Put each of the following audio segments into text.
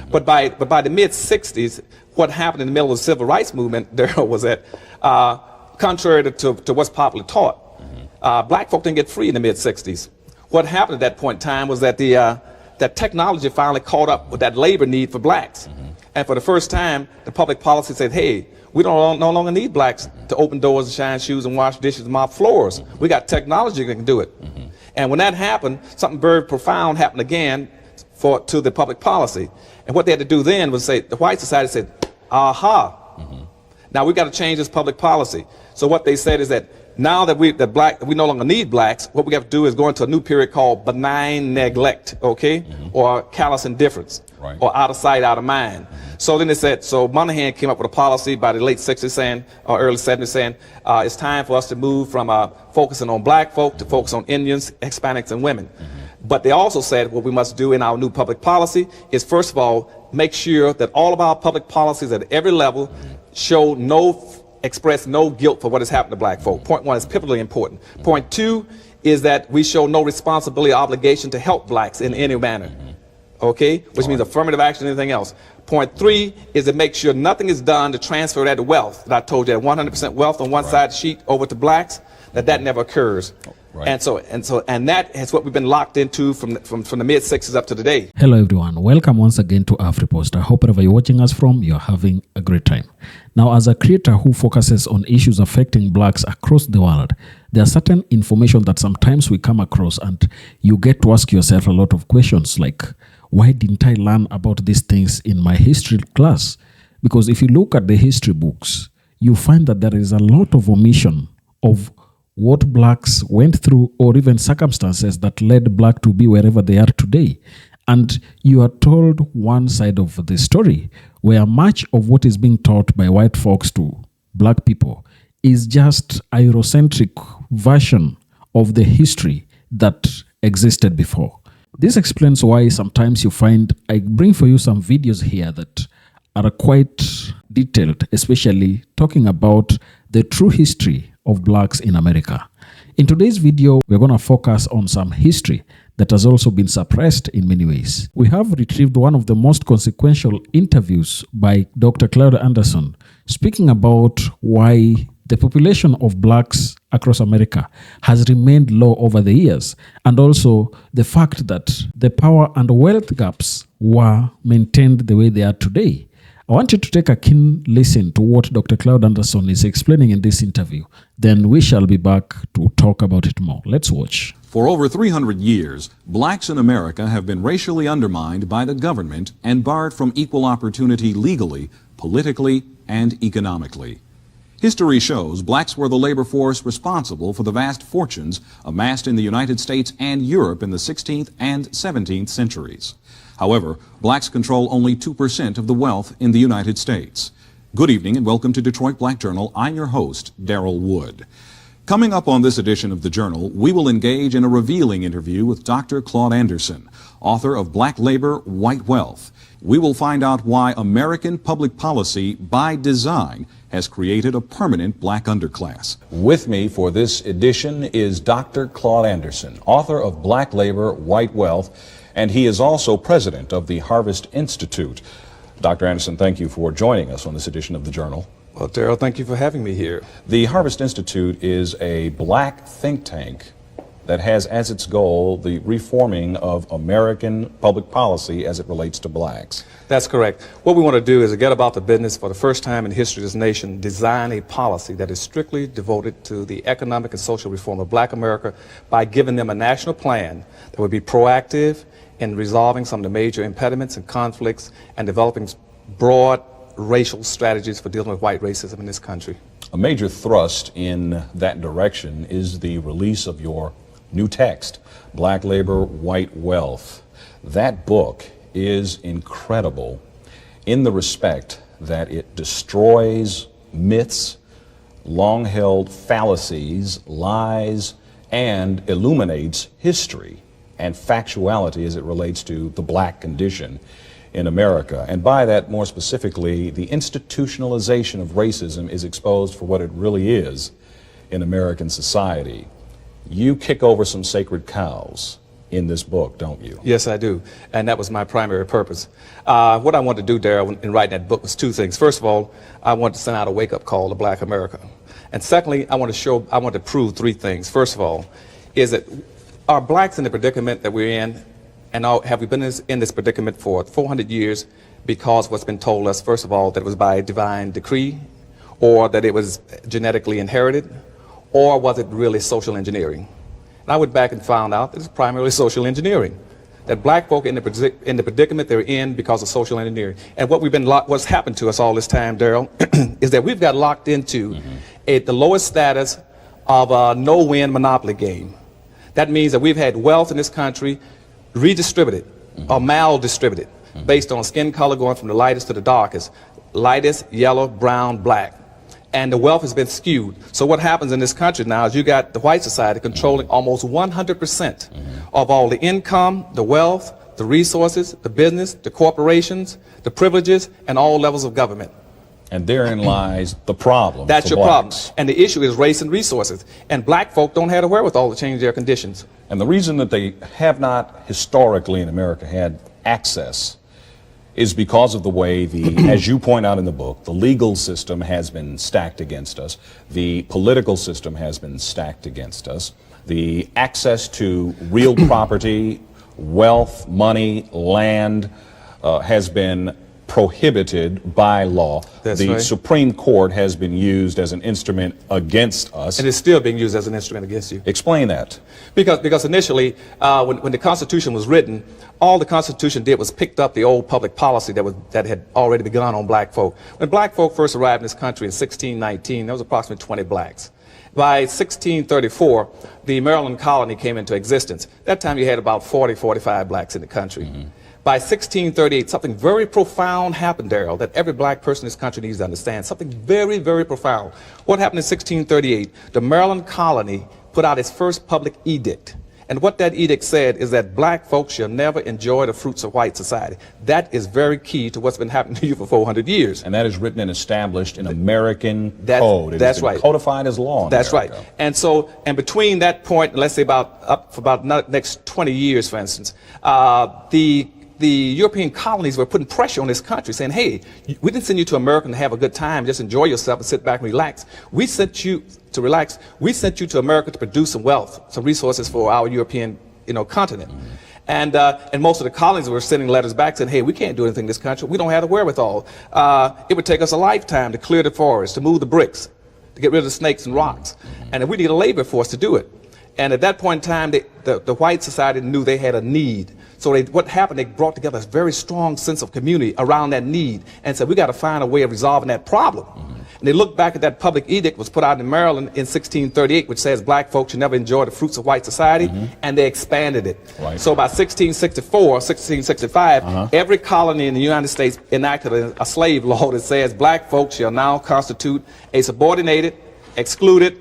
But by the mid-'60s, what happened in the middle of the civil rights movement, Daryl, was that contrary to what's popularly taught, black folk didn't get free in the mid-'60s. What happened at that point in time was that that technology finally caught up with that labor need for blacks. And for the first time, the public policy said, hey, we no longer need blacks to open doors and shine shoes and wash dishes and mop floors. We got technology that can do it. And when that happened, something very profound happened again to the public policy. And what they had to do then was say, the white society said, aha, now we got to change this public policy. So what they said is that now that we no longer need blacks, what we have to do is go into a new period called benign neglect, okay? Or callous indifference, or out of sight, out of mind. So then they said, so Monahan came up with a policy by the late 60s saying, or early 70s saying, it's time for us to move from focusing on black folk to focus on Indians, Hispanics, and women. But they also said what we must do in our new public policy is, first of all, make sure that all of our public policies at every level express no guilt for what has happened to black folk. Point one is pivotally important. Point two is that we show no responsibility or obligation to help blacks in any manner. Okay? Which means affirmative action and anything else. Point three is to make sure nothing is done to transfer that wealth that I told you, that 100% wealth on one side of the sheet over to blacks, that never occurs. And that is what we've been locked into from the mid-'60s up to today. Hello everyone, welcome once again to AfriPost. I hope wherever you're watching us from, you're having a great time. Now, as a creator who focuses on issues affecting blacks across the world, there are certain information that sometimes we come across and you get to ask yourself a lot of questions like, why didn't I learn about these things in my history class? Because if you look at the history books, you find that there is a lot of omission of what blacks went through, or even circumstances that led black to be wherever they are today. And you are told one side of the story, where much of what is being taught by white folks to black people is just a Eurocentric version of the history that existed before. This explains why sometimes you find, I bring for you some videos here that are quite detailed, especially talking about the true history of blacks in America. In today's video, we're going to focus on some history that has also been suppressed in many ways. We have retrieved one of the most consequential interviews by Dr. Claude Anderson, speaking about why the population of blacks across America has remained low over the years, and also the fact that the power and wealth gaps were maintained the way they are today. I want you to take a keen listen to what Dr. Claude Anderson is explaining in this interview. Then we shall be back to talk about it more. Let's watch. For over 300 years, blacks in America have been racially undermined by the government and barred from equal opportunity legally, politically, and economically. History shows blacks were the labor force responsible for the vast fortunes amassed in the United States and Europe in the 16th and 17th centuries. However, blacks control only 2% of the wealth in the United States. Good evening and welcome to Detroit Black Journal. I'm your host, Daryl Wood. Coming up on this edition of the Journal, we will engage in a revealing interview with Dr. Claude Anderson, author of Black Labor, White Wealth. We will find out why American public policy, by design, has created a permanent black underclass. With me for this edition is Dr. Claude Anderson, author of Black Labor, White Wealth, and he is also president of the Harvest Institute. Dr. Anderson, thank you for joining us on this edition of the Journal. Well, Daryl, thank you for having me here. The Harvest Institute is a black think tank that has as its goal the reforming of American public policy as it relates to blacks. That's correct. What we want to do is to get about the business for the first time in the history of this nation, design a policy that is strictly devoted to the economic and social reform of black America by giving them a national plan that would be proactive in resolving some of the major impediments and conflicts and developing broad racial strategies for dealing with white racism in this country. A major thrust in that direction is the release of your new text, Black Labor, White Wealth. That book is incredible in the respect that it destroys myths, long-held fallacies, lies, and illuminates history and factuality as it relates to the black condition in America. And by that, more specifically, the institutionalization of racism is exposed for what it really is in American society. You kick over some sacred cows in this book, don't you? Yes, I do. And that was my primary purpose. What I wanted to do, Daryl, in writing that book was two things. First of all, I wanted to send out a wake-up call to Black America. And secondly, I wanted to prove three things. First of all, is that are blacks in the predicament that we're in, and have we been in this predicament for 400 years because what's been told us, first of all, that it was by divine decree, or that it was genetically inherited, or was it really social engineering? And I went back and found out that it's primarily social engineering. That black folk in the predicament they're in because of social engineering. And what's happened to us all this time, Daryl, is that we've got locked into the lowest status of a no-win monopoly game. That means that we've had wealth in this country redistributed or maldistributed based on skin color going from the lightest to the darkest, lightest, yellow, brown, black. And the wealth has been skewed. So what happens in this country now is you got the white society controlling almost 100% of all the income, the wealth, the resources, the business, the corporations, the privileges, and all levels of government. And therein lies the problem. That's for your problem. blacks. And the issue is race and resources. And black folk don't have the wherewithal to change their conditions. And the reason that they have not historically in America had access is because of the way as you point out in the book, the legal system has been stacked against us. The political system has been stacked against us. The access to real property, wealth, money, land has been prohibited by law. That's the right. Supreme Court has been used as an instrument against us. And it's still being used as an instrument against you. Explain that. Because initially, when the Constitution was written, all the Constitution did was picked up the old public policy that had already begun on black folk. When black folk first arrived in this country in 1619, there was approximately 20 blacks. By 1634, the Maryland colony came into existence. That time you had about 40, 45 blacks in the country. By 1638, something very profound happened, Daryl, that every black person in this country needs to understand. Something very, very profound. What happened in 1638? The Maryland colony put out its first public edict. And what that edict said is that black folks shall never enjoy the fruits of white society. That is very key to what's been happening to you for 400 years. And that is written and established in American code. It That's has been right. codified as law in That's America. right. And between that point, let's say for about next 20 years, for instance, the European colonies were putting pressure on this country, saying, hey, we didn't send you to America to have a good time, just enjoy yourself and sit back and relax. We sent you to relax. We sent you to America to produce some wealth, some resources for our European continent. And most of the colonies were sending letters back saying, hey, we can't do anything in this country. We don't have the wherewithal. It would take us a lifetime to clear the forest, to move the bricks, to get rid of the snakes and rocks. And we need a labor force to do it. And at that point in time, the white society knew they had a need. So what happened, they brought together a very strong sense of community around that need and said, we got to find a way of resolving that problem. And they looked back at that public edict was put out in Maryland in 1638, which says black folks should never enjoy the fruits of white society, and they expanded it. Right. So by 1664, 1665, every colony in the United States enacted a slave law that says black folks shall now constitute a subordinated, excluded,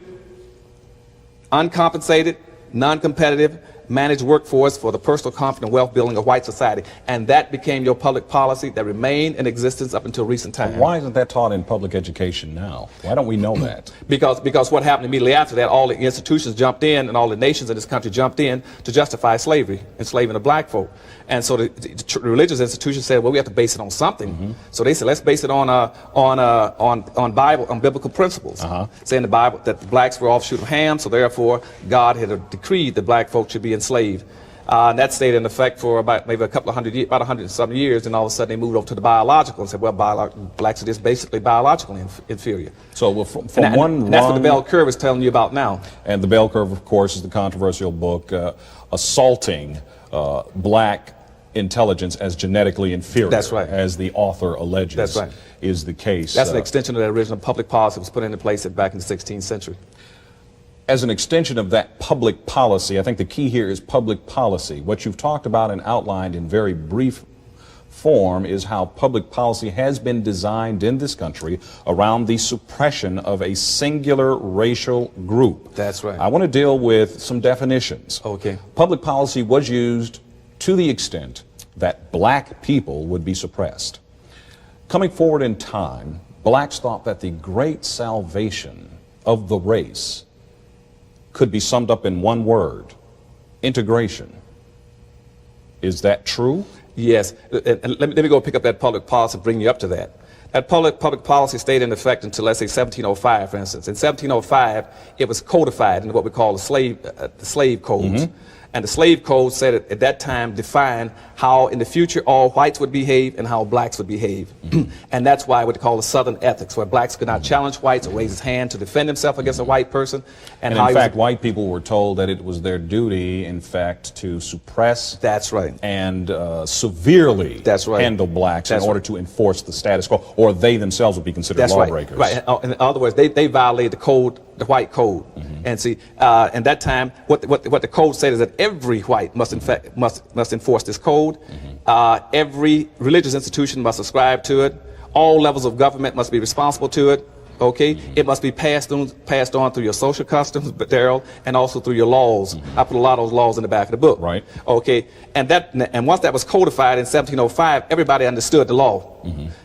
uncompensated, non-competitive, managed workforce for the personal comfort and wealth building of white society. And that became your public policy that remained in existence up until recent times. Why isn't that taught in public education now? Why don't we know that? Because what happened immediately after that, all the institutions jumped in and all the nations in this country jumped in to justify slavery, enslaving the black folk. And so the religious institutions said, well, we have to base it on something. So they said, let's base it on biblical principles, saying the Bible that the blacks were offshoot of Ham, so therefore God had decreed that black folks should be enslaved. And that stayed in effect for about maybe a couple of hundred years, about 100-something years, and all of a sudden they moved over to the biological and said, well, blacks are just basically biologically inferior. So And that's what the bell curve is telling you about now. And the bell curve, of course, is the controversial book assaulting black intelligence as genetically inferior. That's right. As the author alleges. That's right. Is the case. That's an extension of the original public policy that was put into place back in the 16th century. As an extension of that public policy, I think the key here is public policy. What you've talked about and outlined in very brief form is how public policy has been designed in this country around the suppression of a singular racial group. That's right. I want to deal with some definitions. Okay. Public policy was used to the extent that black people would be suppressed. Coming forward in time, blacks thought that the great salvation of the race could be summed up in one word: integration. Is that true? Yes. And let me go pick up that public policy and bring you up to that. That public policy stayed in effect until, let's say, 1705, for instance. In 1705, it was codified into what we call the slave codes. And the slave code said at that time defined how in the future all whites would behave and how blacks would behave. And that's why what they call the Southern ethics, where blacks could not challenge whites or raise his hand to defend himself against a white person. And in fact, white people were told that it was their duty, in fact, to suppress that's right. and severely that's right. handle blacks that's in order right. to enforce the status quo, or they themselves would be considered that's lawbreakers. Right. In other words, they violated the code, the white code. And see, in that time, what the code said is that every white must enforce this code. Every religious institution must subscribe to it. All levels of government must be responsible to it. Okay, it must be passed on through your social customs, Daryl, and also through your laws. I put a lot of those laws in the back of the book. Right. Okay, and once that was codified in 1705, everybody understood the law.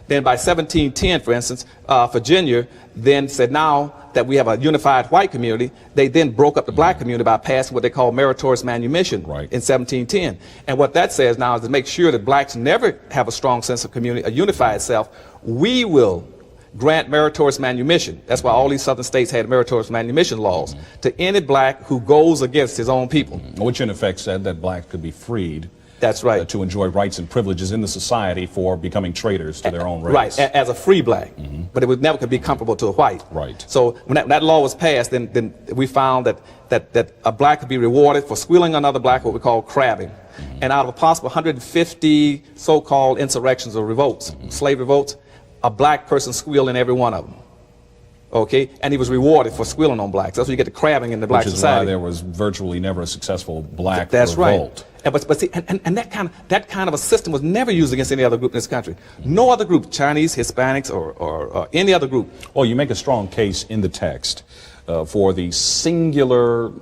Then by 1710, for instance, Virginia then said now that we have a unified white community, they then broke up the black community by passing what they call meritorious manumission in 1710. And what that says now is to make sure that blacks never have a strong sense of community, a unified self, we will grant meritorious manumission. That's why all these southern states had meritorious manumission laws to any black who goes against his own people. Which in effect said that blacks could be freed. That's right. To enjoy rights and privileges in the society for becoming traitors to their own race. Right, as a free black. But it would never could be comparable to a white. Right. So when that law was passed, then we found that a black could be rewarded for squealing another black, what we call crabbing. And out of a possible 150 so-called insurrections or revolts, slave revolts, a black person squealed in every one of them. Okay, and he was rewarded for squealing on blacks. That's where you get the crabbing in the black society. Which is why there was virtually never a successful black That's revolt. Right. But see, and that kind of a system was never used against any other group in this country. No other group, Chinese, Hispanics, or any other group. Well, you make a strong case in the text for the singular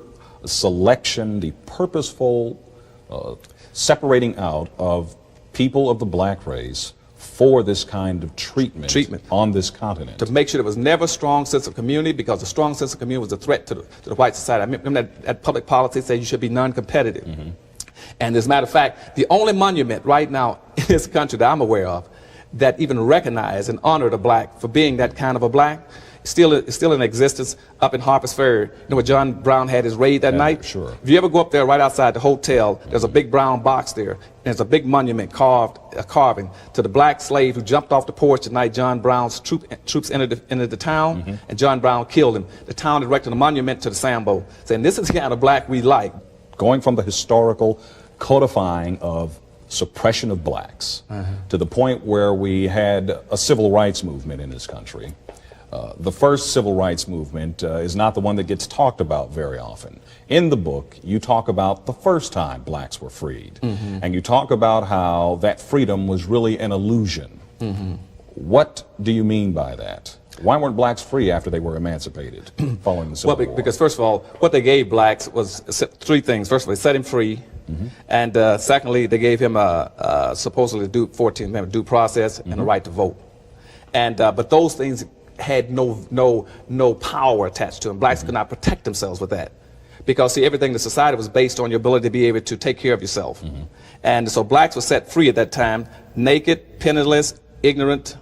selection, the purposeful separating out of people of the black race for this kind of treatment on this continent. To make sure there was never a strong sense of community, because the strong sense of community was a threat to the white society. I remember that public policy said you should be non-competitive. And as a matter of fact, the only monument right now in this country that I'm aware of that even recognized and honored a black for being that kind of a black is still in existence up in Harper's Ferry. You know where John Brown had his raid that night? Sure. If you ever go up there right outside the hotel, there's a big brown box there. There's a big monument carving to the black slave who jumped off the porch the night John Brown's troops entered the town, and John Brown killed him. The town erected a monument to the Sambo, saying this is the kind of black we like. Going from the historical codifying of suppression of blacks to the point where we had a civil rights movement in this country. The first civil rights movement is not the one that gets talked about very often. In the book, you talk about the first time blacks were freed, and you talk about how that freedom was really an illusion. What do you mean by that? Why weren't blacks free after they were emancipated following the Civil War? Because first of all, what they gave blacks was three things. First of all, they set him free, and secondly, they gave him a supposedly 14th Amendment due process and a right to vote. And but those things had no power attached to them. Blacks could not protect themselves with that, because see, everything in the society was based on your ability to be able to take care of yourself. And so blacks were set free at that time, naked, penniless, ignorant,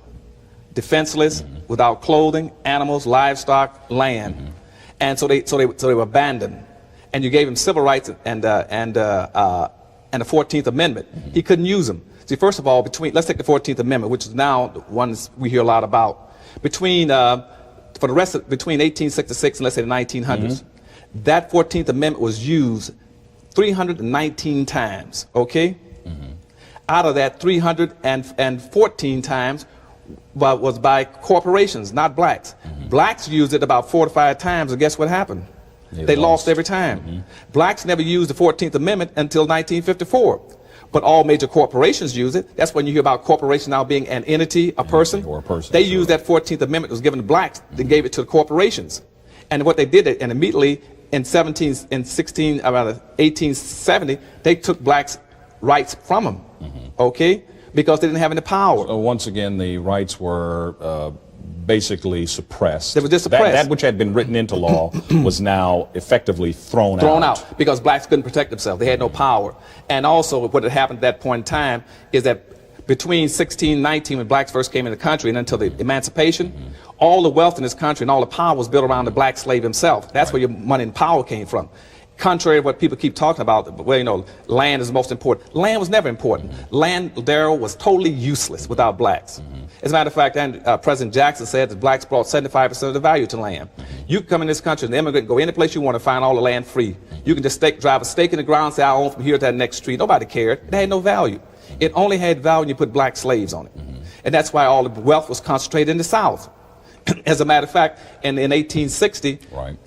defenseless, without clothing, animals, livestock, land. And so they were abandoned. And you gave him civil rights and the 14th Amendment. He couldn't use them. See, first of all, let's take the 14th Amendment, which is now the ones we hear a lot about. Between 1866 and let's say the 1900s, that 14th Amendment was used 319 times, okay? Out of that, 314 times was by corporations, not blacks. Blacks used it about 4 to 5 times, and guess what happened? They lost every time. Blacks never used the 14th Amendment until 1954. But all major corporations use it. That's when you hear about corporations now being an entity, a person. Or a person. They used that 14th Amendment that was given to blacks. They gave it to the corporations. And what they did, and immediately in 1870, they took blacks' rights from them, okay? Because they didn't have any power. So once again, the rights were basically suppressed. They were just suppressed. That which had been written into law was now effectively thrown out. Because blacks couldn't protect themselves. They had no power. And also what had happened at that point in time is that between 1619, when blacks first came in the country, and until the emancipation, all the wealth in this country and all the power was built around the black slave himself. That's where your money and power came from. Contrary to what people keep talking about, well, you know, land is most important. Land was never important. Land, Darrell, was totally useless without blacks. As a matter of fact, President Jackson said that blacks brought 75% of the value to land. You can come in this country and immigrant, go any place you want to find all the land free. You can just drive a stake in the ground and say, I own from here to that next street. Nobody cared. It had no value. It only had value when you put black slaves on it. And that's why all the wealth was concentrated in the South. As a matter of fact, in 1860,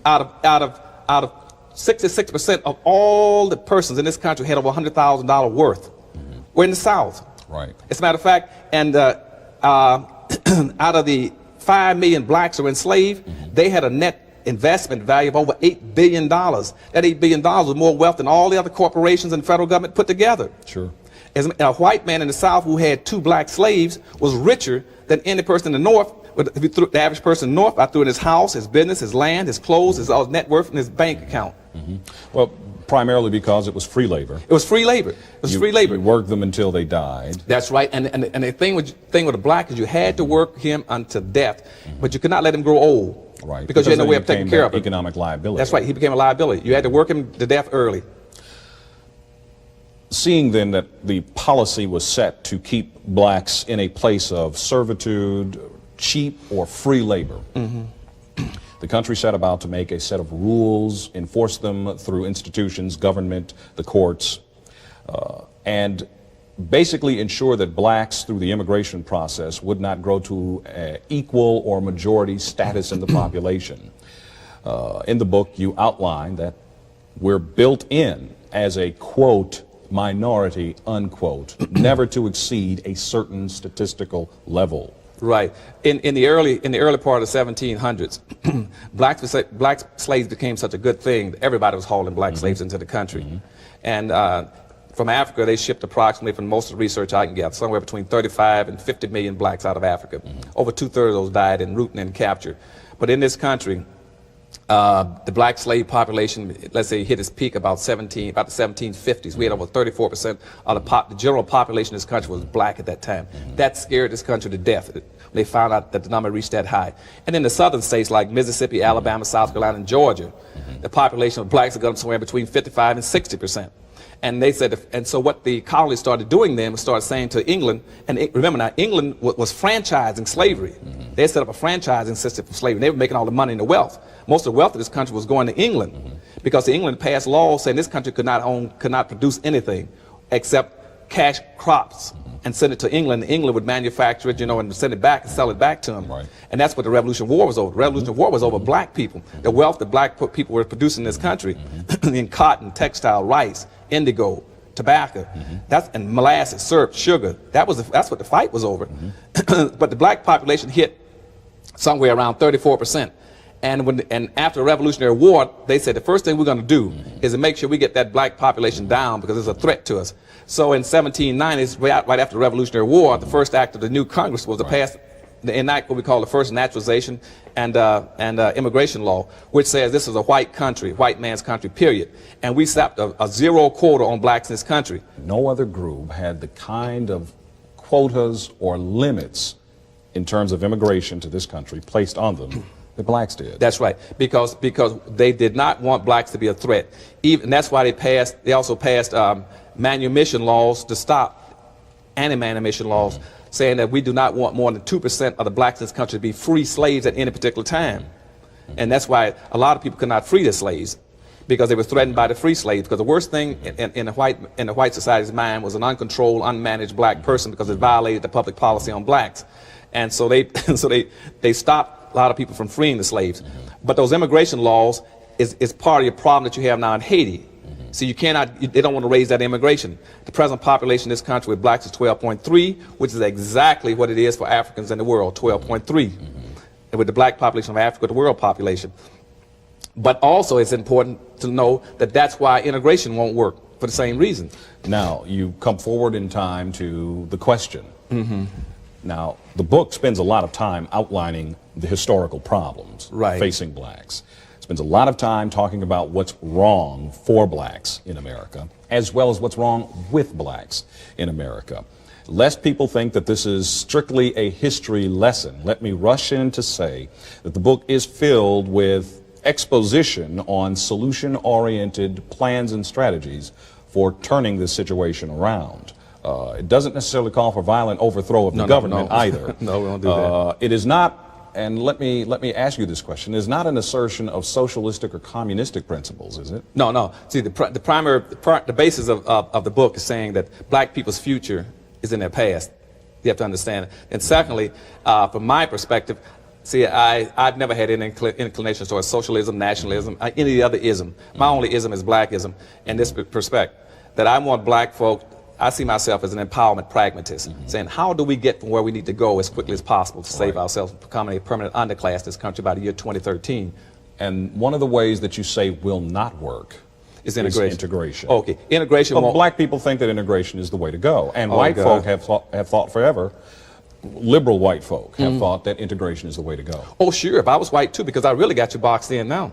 out of 66% of all the persons in this country had over $100,000 worth. We're in the South. As a matter of fact, and out of the 5 million blacks who were enslaved, they had a net investment value of over $8 billion. That $8 billion was more wealth than all the other corporations and federal government put together. As a white man in the South who had 2 black slaves was richer than any person in the North. If you threw the average person in the North, I threw in his house, his business, his land, his clothes, his net worth, and his bank account. Well, primarily because it was free labor. It was free labor. It was free labor. You worked them until they died. That's right. And the thing with a black is you had to work him unto death, but you could not let him grow old. Because you had no way of taking care of him. Economic liability. That's right. He became a liability. You had to work him to death early. Seeing then that the policy was set to keep blacks in a place of servitude, cheap or free labor, the country set about to make a set of rules, enforce them through institutions, government, the courts, and basically ensure that blacks through the immigration process would not grow to equal or majority status in the population. In the book, you outline that we're built in as a, quote, minority, unquote, never to exceed a certain statistical level. Right. In the early part of the 1700s, black slaves became such a good thing. Everybody was hauling black slaves into the country. And from Africa, they shipped approximately, from most of the research I can get, somewhere between 35 and 50 million blacks out of Africa. Over 2/3 of those died en route and in capture. But in this country, the black slave population, let's say, hit its peak about the 1750s. We had over 34% of the general population of this country was black at that time. That scared this country to death. They found out that the number reached that high. And in the southern states like Mississippi, Alabama, South Carolina, and Georgia, the population of blacks had gone somewhere between 55 and 60%. And they said, and so what the colonies started doing then was started saying to England, and remember now, England was franchising slavery. They set up a franchising system for slavery. They were making all the money and the wealth. Most of the wealth of this country was going to England, because England passed laws saying this country could not produce anything except cash crops and send it to England. England would manufacture it, you know, and send it back and sell it back to them. And that's what the Revolutionary War was over. The Revolutionary War was over black people. The wealth that black people were producing in this country in cotton, textile, rice, indigo, tobacco, and molasses, syrup, sugar. That's what the fight was over. But the black population hit somewhere around 34%. And after the Revolutionary War, they said the first thing we're going to do is to make sure we get that black population down, because it's a threat to us. So in 1790s, right after the Revolutionary War, the first act of the new Congress was to enact what we call the first naturalization and immigration law, which says this is a white country, white man's country, period. And we slapped a zero quota on blacks in this country. No other group had the kind of quotas or limits in terms of immigration to this country placed on them. The blacks did. That's right, because they did not want blacks to be a threat. And that's why they also passed manumission laws to stop anti-manumission laws, saying that we do not want more than 2% of the blacks in this country to be free slaves at any particular time. And that's why a lot of people could not free their slaves, because they were threatened by the free slaves. Because the worst thing in the white society's mind was an uncontrolled, unmanaged black person, because it violated the public policy on blacks. And so they stopped a lot of people from freeing the slaves. But those immigration laws is part of your problem that you have now in Haiti. So they don't want to raise that immigration. The present population in this country with blacks is 12.3, which is exactly what it is for Africans in the world, 12.3. And with the black population of Africa, the world population. But also it's important to know that that's why integration won't work, for the same reason. Now, you come forward in time to the question. Now, the book spends a lot of time outlining the historical problems Right. facing blacks. It spends a lot of time talking about what's wrong for blacks in America, as well as what's wrong with blacks in America. Lest people think that this is strictly a history lesson, let me rush in to say that the book is filled with exposition on solution-oriented plans and strategies for turning this situation around. It doesn't necessarily call for violent overthrow of the government either. No, we don't do that. It is not, and let me ask you this question, it is not an assertion of socialistic or communistic principles, is it? No. See, the basis of the book is saying that black people's future is in their past. You have to understand it. And secondly, from my perspective, see, I've never had any inclination towards socialism, nationalism, any other ism. My only ism is blackism in this perspective, that I want black folk, I see myself as an empowerment pragmatist, saying how do we get from where we need to go as quickly as possible to save ourselves from becoming a permanent underclass in this country by the year 2013. And one of the ways that you say will not work is integration. Integration. Okay, integration Well, won't... black people think that integration is the way to go, and Oh, white God. folk have thought forever, liberal white folk have thought that integration is the way to go. Oh, sure, if I was white too, because I really got you boxed in now.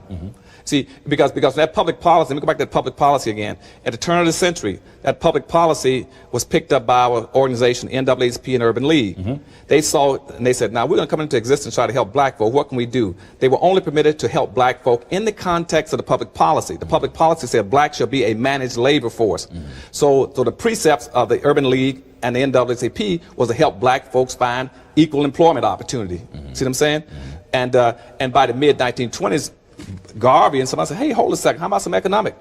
See, because that public policy, let me go back to that public policy again. At the turn of the century, that public policy was picked up by our organization, NAACP and Urban League. They saw it and they said, now we're going to come into existence and try to help black folk. What can we do? They were only permitted to help black folk in the context of the public policy. The public policy said black shall be a managed labor force. So the precepts of the Urban League and the NAACP was to help black folks find equal employment opportunity. See what I'm saying? And by the mid-1920s, Garvey and somebody said, hey, hold a second, how about some economic?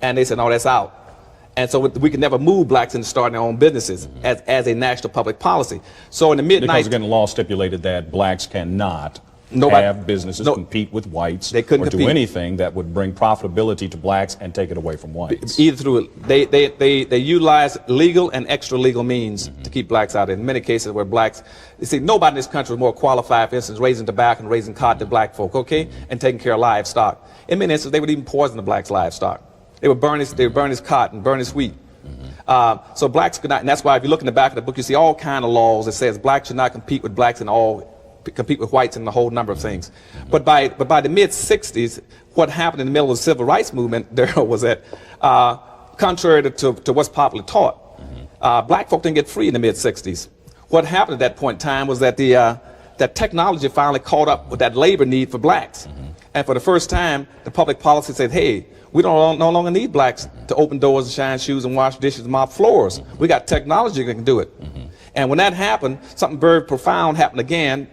And they said, no, that's out. And so we could never move blacks into starting their own businesses as a national public policy. So in the mid-19... Because again, the law stipulated that blacks cannot have businesses compete with whites they couldn't or do compete. anything that would bring profitability to blacks and take it away from whites. Either through they utilize legal and extra legal means to keep blacks out. In many cases where blacks, you see, nobody in this country is more qualified, for instance, raising tobacco and raising cotton than black folk, okay, and taking care of livestock. In many instances, they would even poison the blacks' livestock. They would burn his cotton, burn his wheat. So blacks could not, and that's why if you look in the back of the book, you see all kind of laws that says blacks should not compete with blacks and compete with whites and a whole number of things. But by the mid-60s, what happened in the middle of the civil rights movement there was that, contrary to what's popularly taught, black folk didn't get free in the mid-60s. What happened at that point in time was that that technology finally caught up with that labor need for blacks. And for the first time, the public policy said, hey, we no longer need blacks to open doors and shine shoes and wash dishes and mop floors. We got technology that can do it. And when that happened, something very profound happened again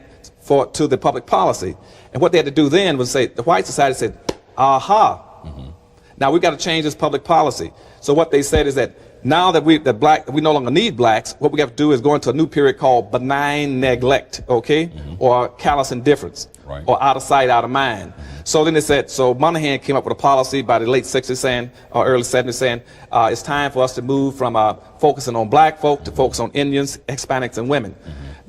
to the public policy. And what they had to do then was say, the white society said, aha, now we've got to change this public policy. So what they said is that now that we no longer need blacks, what we have to do is go into a new period called benign neglect, okay, or callous indifference, or out of sight, out of mind. So then they said, so Monahan came up with a policy by the late 60s saying, or early 70s saying, it's time for us to move from focusing on black folk to focus on Indians, Hispanics, and women.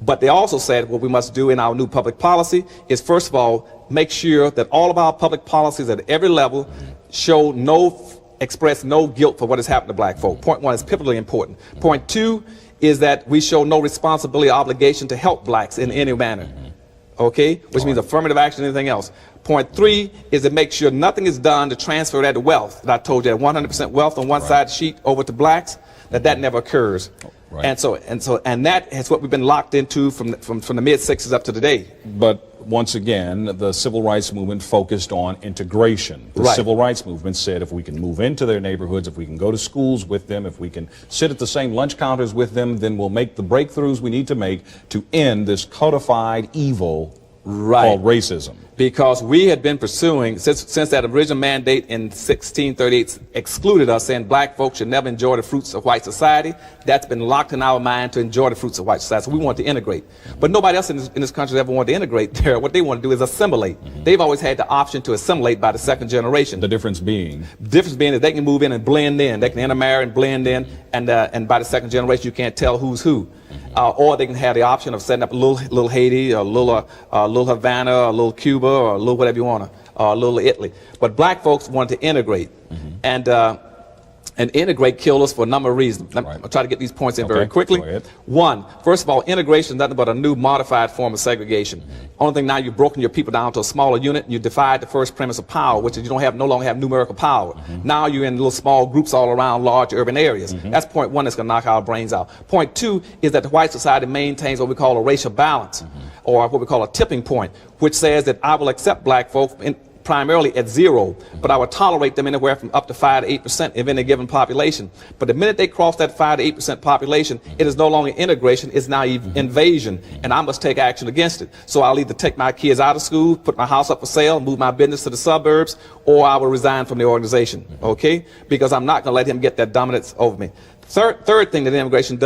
But they also said what we must do in our new public policy is, first of all, make sure that all of our public policies at every level express no guilt for what has happened to black folk. Point one is pivotally important. Point two is that we show no responsibility or obligation to help blacks in any manner. Okay? Which means affirmative action and anything else. Point three is to make sure nothing is done to transfer that wealth that I told you, that 100% wealth on one side of the sheet over to blacks, that never occurs. And that is what we've been locked into from the mid-60s up to today. But once again, the civil rights movement focused on integration. The civil rights movement said if we can move into their neighborhoods, if we can go to schools with them, if we can sit at the same lunch counters with them, then we'll make the breakthroughs we need to make to end this codified evil called racism. Because we had been pursuing, since that original mandate in 1638 excluded us, saying black folks should never enjoy the fruits of white society, that's been locked in our mind to enjoy the fruits of white society. So we want to integrate. But nobody else in this country ever wanted to integrate. What they want to do is assimilate. They've always had the option to assimilate by the second generation. The difference being? The difference being that they can move in and blend in. They can intermarry and blend in, and by the second generation you can't tell who's who. Or they can have the option of setting up a little Haiti, or a little Havana, or a little Cuba, or a little whatever you want, or a little Italy. But black folks wanted to integrate. And and integrate killed us for a number of reasons. Right. I'll try to get these points in Okay, very quickly. go ahead. One, first of all, integration is nothing but a new modified form of segregation. Only thing now, you've broken your people down to a smaller unit, and you defied the first premise of power, which is you no longer have numerical power. Now you're in little small groups all around large urban areas. That's point one that's going to knock our brains out. Point two is that the white society maintains what we call a racial balance, or what we call a tipping point, which says that I will accept black folks primarily at 0, but I would tolerate them anywhere from up to 5 to 8% of any given population. But the minute they cross that 5 to 8% population, it is no longer integration, it's now invasion, and I must take action against it. So I'll either take my kids out of school, put my house up for sale, move my business to the suburbs, or I will resign from the organization, okay? Because I'm not going to let him get that dominance over me. Third thing that immigration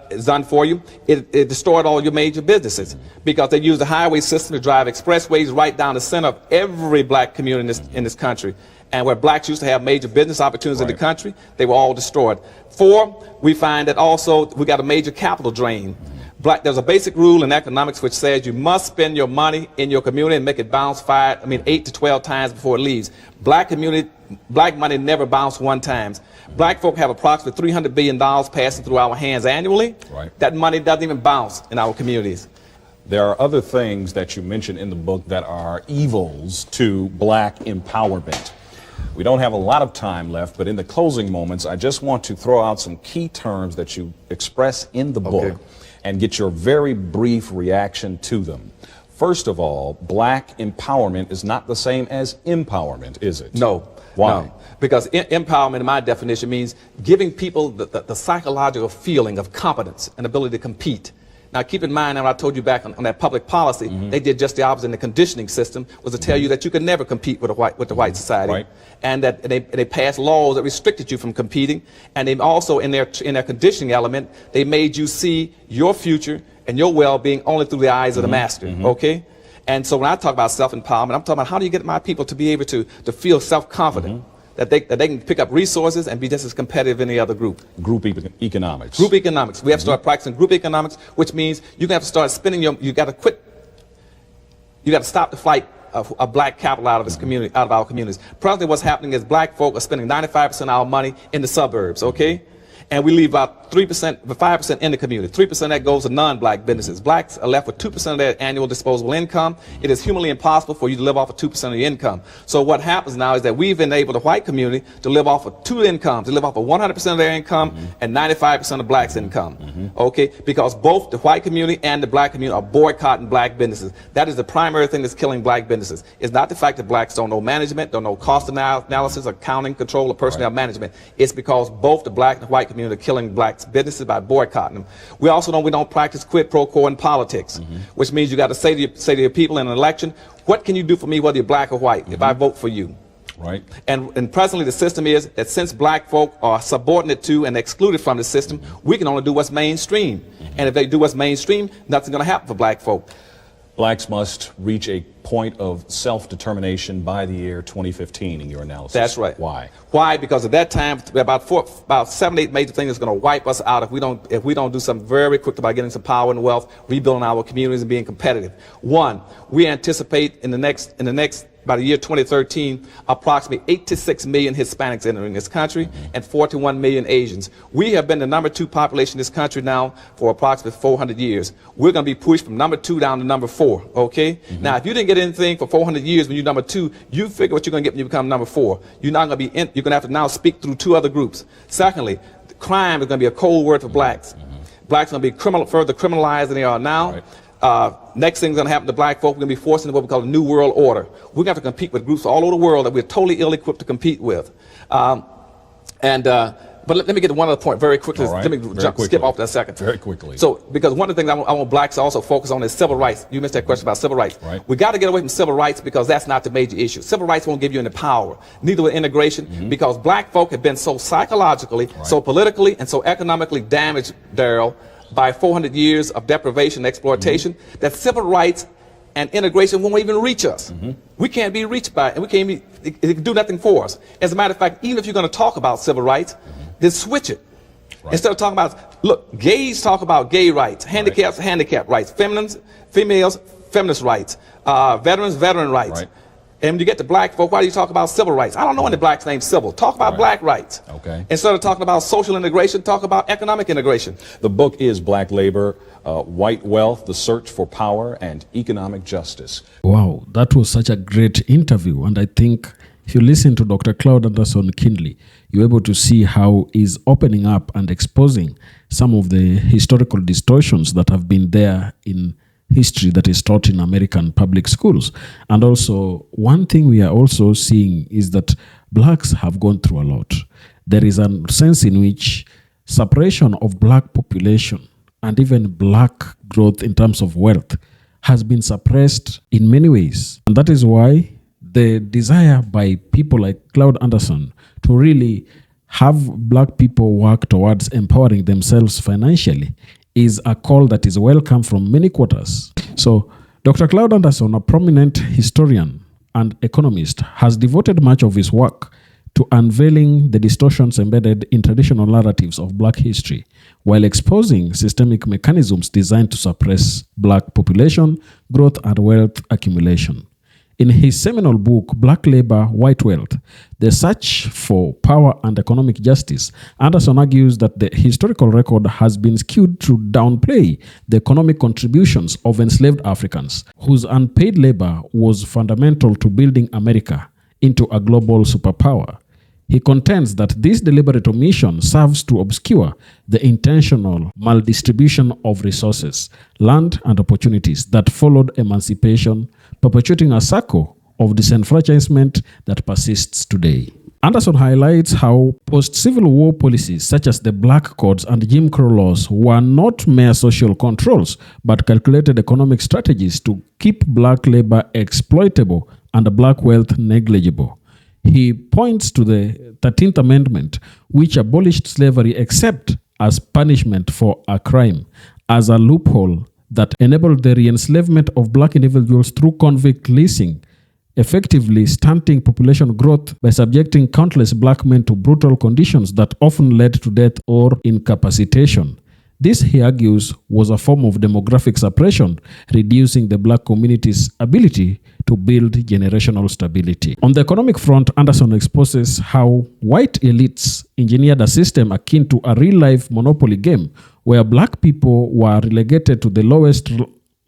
is done for you, it destroyed all your major businesses, because they use the highway system to drive expressways right down the center of every black community in this country. And where blacks used to have major business opportunities in the country, they were all destroyed. 4, we find that also we got a major capital drain. There's a basic rule in economics which says you must spend your money in your community and make it bounce 8 to 12 times before it leaves. Black money never bounced one time. Black folk have approximately $300 billion passing through our hands annually. Right. That money doesn't even bounce in our communities. There are other things that you mentioned in the book that are evils to black empowerment. We don't have a lot of time left, but in the closing moments, I just want to throw out some key terms that you express in the book and get your very brief reaction to them. First of all, black empowerment is not the same as empowerment, is it? No. Why? No. Because empowerment, in my definition, means giving people the psychological feeling of competence and ability to compete. Now, keep in mind, and I told you back on that public policy, they did just the opposite in the conditioning system, was to tell you that you could never compete with the white society. Right. And that they passed laws that restricted you from competing. And they also, in their conditioning element, they made you see your future and your well-being only through the eyes of the master, okay? And so when I talk about self-empowerment, I'm talking about how do you get my people to be able to feel self-confident, that they can pick up resources and be just as competitive as any other group. Group economics. Group economics. We have to start practicing group economics, which means you're going to have to start spending you got to stop the flight of black capital out of this community, out of our communities. Presently what's happening is black folk are spending 95% of our money in the suburbs, okay? And we leave about 5% in the community. 3% that goes to non-black businesses. Blacks are left with 2% of their annual disposable income. It is humanly impossible for you to live off of 2% of your income. So what happens now is that we've enabled the white community to live off of 2 incomes, to live off of 100% of their income and 95% of blacks' income. Okay? Because both the white community and the black community are boycotting black businesses. That is the primary thing that's killing black businesses. It's not the fact that blacks don't know management, don't know cost analysis, accounting, control, or personnel management. It's because both the black and the white community are killing blacks' businesses by boycotting them. We also know we don't practice quid pro quo in politics, which means you got to say to your people in an election, what can you do for me whether you're black or white if I vote for you? Right. And presently the system is that since black folk are subordinate to and excluded from the system, we can only do what's mainstream. And if they do what's mainstream, nothing's going to happen for black folk. Blacks must reach a point of self-determination by the year 2015 in your analysis. That's right. Why? Why? Because at that time, about 7, 8 major things that's going to wipe us out if we don't do something very quickly about getting some power and wealth, rebuilding our communities and being competitive. One, we anticipate in the next by the year 2013, approximately 8 to 6 million Hispanics entering this country and 41 million Asians. We have been the number 2 population in this country now for approximately 400 years. We're going to be pushed from number 2 down to number 4, okay? Now, if you didn't get anything for 400 years when you're number 2, you figure what you're going to get when you become number 4. You're not going to be you're going to have to now speak through 2 other groups. Secondly, crime is going to be a cold word for blacks. Blacks are going to be further criminalized than they are now. Right. Next thing's going to happen to black folk. We're going to be forced into what we call a new world order. We're going to have to compete with groups all over the world that we're totally ill-equipped to compete with. But let me get to one other point very quickly. All right. Let me skip off that second. Very quickly. So, because one of the things I want blacks to also focus on is civil rights. You missed that question about civil rights. Right. We got to get away from civil rights because that's not the major issue. Civil rights won't give you any power. Neither will integration, because black folk have been so psychologically, so politically, and so economically damaged, Daryl, by 400 years of deprivation and exploitation, that civil rights and integration won't even reach us. We can't be reached by it, and it can do nothing for us. As a matter of fact, even if you're going to talk about civil rights, then switch it. Right. Instead of talking about, look, gays talk about gay rights, handicaps, handicap rights, females, feminist rights, veterans, veteran rights. Right. And when you get to black folk, why do you talk about civil rights? I don't know any blacks named civil. Talk about black rights. Okay. Instead of talking about social integration, talk about economic integration. The book is Black Labor, White Wealth, The Search for Power and Economic Justice. Wow, that was such a great interview. And I think if you listen to Dr. Claude Anderson Kindley, you're able to see how he's opening up and exposing some of the historical distortions that have been there in history that is taught in American public schools. And also, one thing we are also seeing is that blacks have gone through a lot. There is a sense in which separation of black population and even black growth in terms of wealth has been suppressed in many ways. And that is why the desire by people like Claude Anderson to really have black people work towards empowering themselves financially is a call that is welcome from many quarters. So Dr. Claude Anderson, a prominent historian and economist, has devoted much of his work to unveiling the distortions embedded in traditional narratives of black history, while exposing systemic mechanisms designed to suppress black population, growth, and wealth accumulation. In his seminal book, Black Labor, White Wealth, The Search for Power and Economic Justice, Anderson argues that the historical record has been skewed to downplay the economic contributions of enslaved Africans, whose unpaid labor was fundamental to building America into a global superpower. He contends that this deliberate omission serves to obscure the intentional maldistribution of resources, land, and opportunities that followed emancipation, perpetuating a circle of disenfranchisement that persists today. Anderson highlights how post-Civil War policies such as the Black Codes and Jim Crow laws were not mere social controls, but calculated economic strategies to keep black labor exploitable and black wealth negligible. He points to the 13th Amendment, which abolished slavery except as punishment for a crime, as a loophole that enabled the re-enslavement of black individuals through convict leasing, effectively stunting population growth by subjecting countless black men to brutal conditions that often led to death or incapacitation. This, he argues, was a form of demographic suppression, reducing the black community's ability to build generational stability. On the economic front, Anderson exposes how white elites engineered a system akin to a real-life monopoly game where black people were relegated to the lowest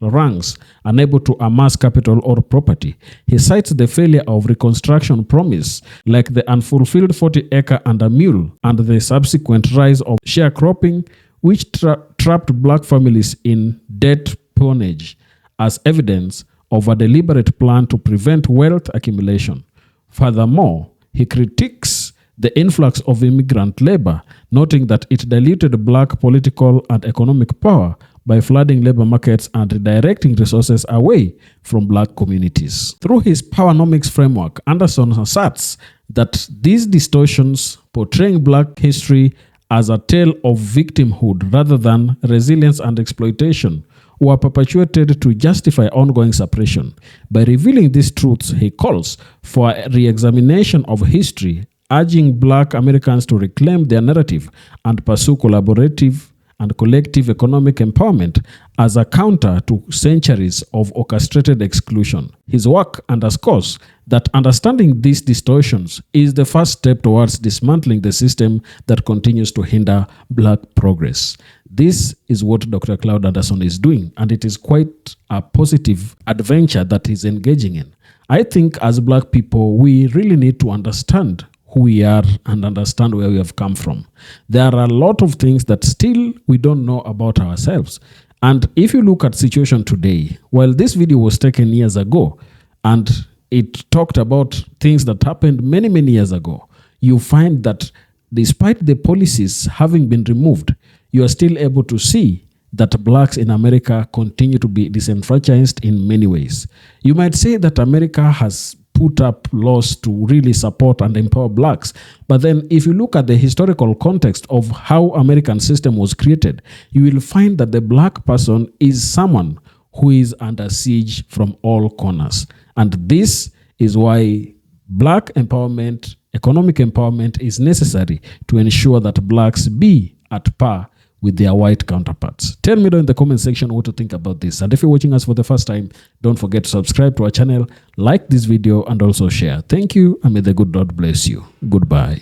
ranks, unable to amass capital or property. He cites the failure of Reconstruction promise, like the unfulfilled 40-acre and a mule, and the subsequent rise of sharecropping, which trapped black families in debt peonage, as evidence of a deliberate plan to prevent wealth accumulation. Furthermore, he critiques the influx of immigrant labor, noting that it diluted black political and economic power by flooding labor markets and redirecting resources away from black communities. Through his Powernomics framework, Anderson asserts that these distortions, portraying black history as a tale of victimhood rather than resilience and exploitation, were perpetuated to justify ongoing suppression. By revealing these truths, he calls for a re-examination of history, urging black Americans to reclaim their narrative and pursue collaborative and collective economic empowerment as a counter to centuries of orchestrated exclusion. His work underscores that understanding these distortions is the first step towards dismantling the system that continues to hinder black progress. This is what Dr. Claude Anderson is doing, and it is quite a positive adventure that he's engaging in. I think as black people, we really need to understand who we are and understand where we have come from. There are a lot of things that still we don't know about ourselves. And if you look at the situation today, while this video was taken years ago and it talked about things that happened many, many years ago, you find that despite the policies having been removed, you are still able to see that blacks in America continue to be disenfranchised in many ways. You might say that America has put up laws to really support and empower blacks. But then if you look at the historical context of how American system was created, you will find that the black person is someone who is under siege from all corners. And this is why black empowerment, economic empowerment is necessary to ensure that blacks be at par with their white counterparts. Tell me down in the comment section what to think about this. And if you're watching us for the first time, don't forget to subscribe to our channel, like this video, and also share. Thank you, and may the good Lord bless you. Goodbye.